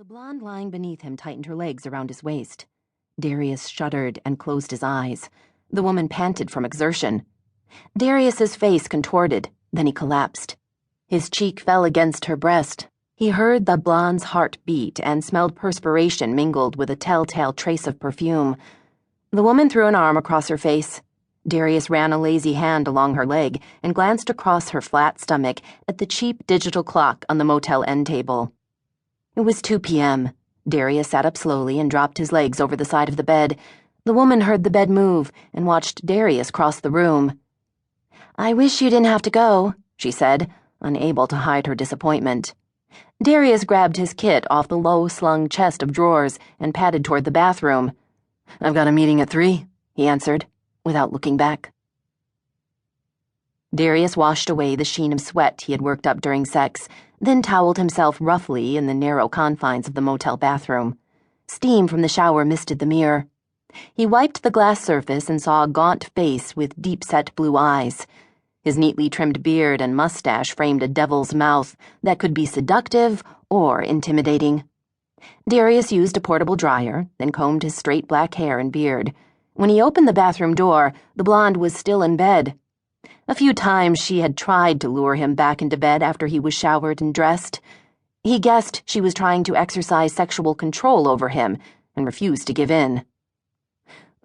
The blonde lying beneath him tightened her legs around his waist. Darius shuddered and closed his eyes. The woman panted from exertion. Darius's face contorted, then he collapsed. His cheek fell against her breast. He heard the blonde's heart beat and smelled perspiration mingled with a telltale trace of perfume. The woman threw an arm across her face. Darius ran a lazy hand along her leg and glanced across her flat stomach at the cheap digital clock on the motel end table. It was 2 p.m. Darius sat up slowly and dropped his legs over the side of the bed. The woman heard the bed move and watched Darius cross the room. "I wish you didn't have to go," she said, unable to hide her disappointment. Darius grabbed his kit off the low-slung chest of drawers and padded toward the bathroom. "I've got a meeting at 3, he answered, without looking back. Darius washed away the sheen of sweat he had worked up during sex, then toweled himself roughly in the narrow confines of the motel bathroom. Steam from the shower misted the mirror. He wiped the glass surface and saw a gaunt face with deep-set blue eyes. His neatly trimmed beard and mustache framed a devil's mouth that could be seductive or intimidating. Darius used a portable dryer, then combed his straight black hair and beard. When he opened the bathroom door, the blonde was still in bed. A few times she had tried to lure him back into bed after he was showered and dressed. He guessed she was trying to exercise sexual control over him and refused to give in.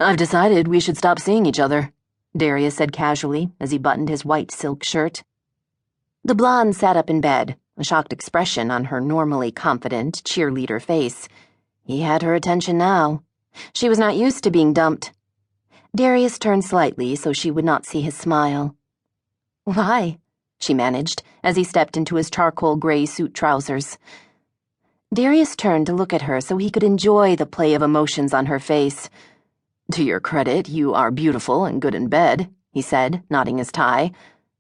"I've decided we should stop seeing each other," Darius said casually as he buttoned his white silk shirt. The blonde sat up in bed, a shocked expression on her normally confident cheerleader face. He had her attention now. She was not used to being dumped. Darius turned slightly so she would not see his smile. "Why?" she managed as he stepped into his charcoal gray suit trousers. Darius turned to look at her so he could enjoy the play of emotions on her face. "To your credit, you are beautiful and good in bed," he said, knotting his tie.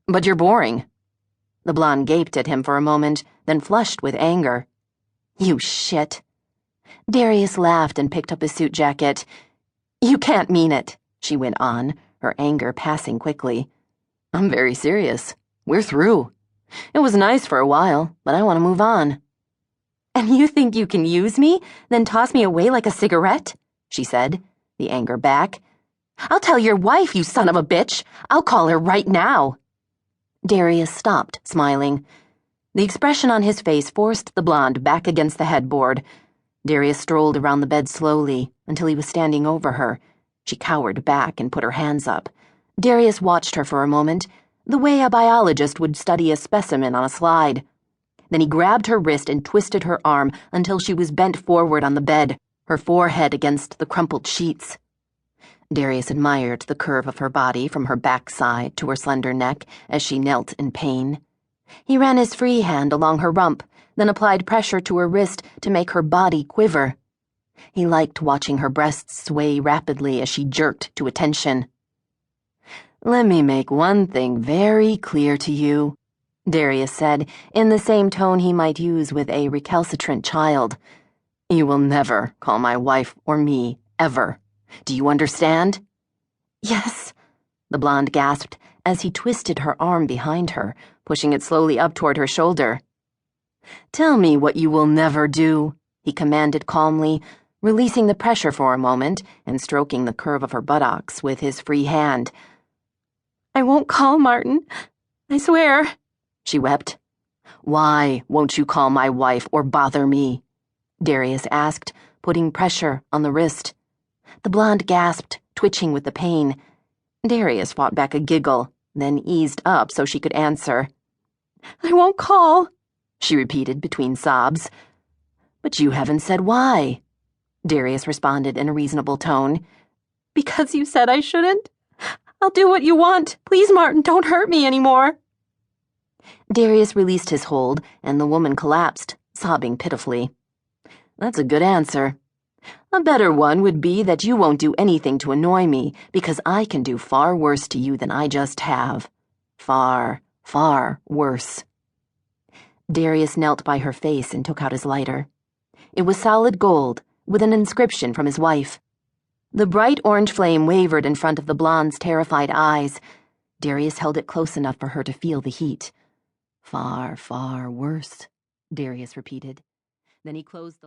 "But you're boring." The blonde gaped at him for a moment, then flushed with anger. "You shit." Darius laughed and picked up his suit jacket. "You can't mean it," she went on, her anger passing quickly. "I'm very serious. We're through. It was nice for a while, but I want to move on." "And you think you can use me, then toss me away like a cigarette?" she said, the anger back. "I'll tell your wife, you son of a bitch. I'll call her right now." Darius stopped, smiling. The expression on his face forced the blonde back against the headboard. Darius strolled around the bed slowly until he was standing over her. She cowered back and put her hands up. Darius watched her for a moment, the way a biologist would study a specimen on a slide. Then he grabbed her wrist and twisted her arm until she was bent forward on the bed, her forehead against the crumpled sheets. Darius admired the curve of her body from her backside to her slender neck as she knelt in pain. He ran his free hand along her rump, then applied pressure to her wrist to make her body quiver. He liked watching her breasts sway rapidly as she jerked to attention. "Let me make one thing very clear to you," Darius said, in the same tone he might use with a recalcitrant child. "You will never call my wife or me, ever. Do you understand?" "Yes," the blonde gasped as he twisted her arm behind her, pushing it slowly up toward her shoulder. "Tell me what you will never do," he commanded calmly, releasing the pressure for a moment and stroking the curve of her buttocks with his free hand. "I won't call Martin. I swear," she wept. "Why won't you call my wife or bother me?" Darius asked, putting pressure on the wrist. The blonde gasped, twitching with the pain. Darius fought back a giggle, then eased up so she could answer. "I won't call," she repeated between sobs. "But you haven't said why," Darius responded in a reasonable tone. "Because you said I shouldn't. I'll do what you want. Please, Martin, don't hurt me anymore." Darius released his hold, and the woman collapsed, sobbing pitifully. "That's a good answer. A better one would be that you won't do anything to annoy me, because I can do far worse to you than I just have. Far, far worse." Darius knelt by her face and took out his lighter. It was solid gold, with an inscription from his wife. The bright orange flame wavered in front of the blonde's terrified eyes. Darius held it close enough for her to feel the heat. "Far, far worse," Darius repeated. Then he closed the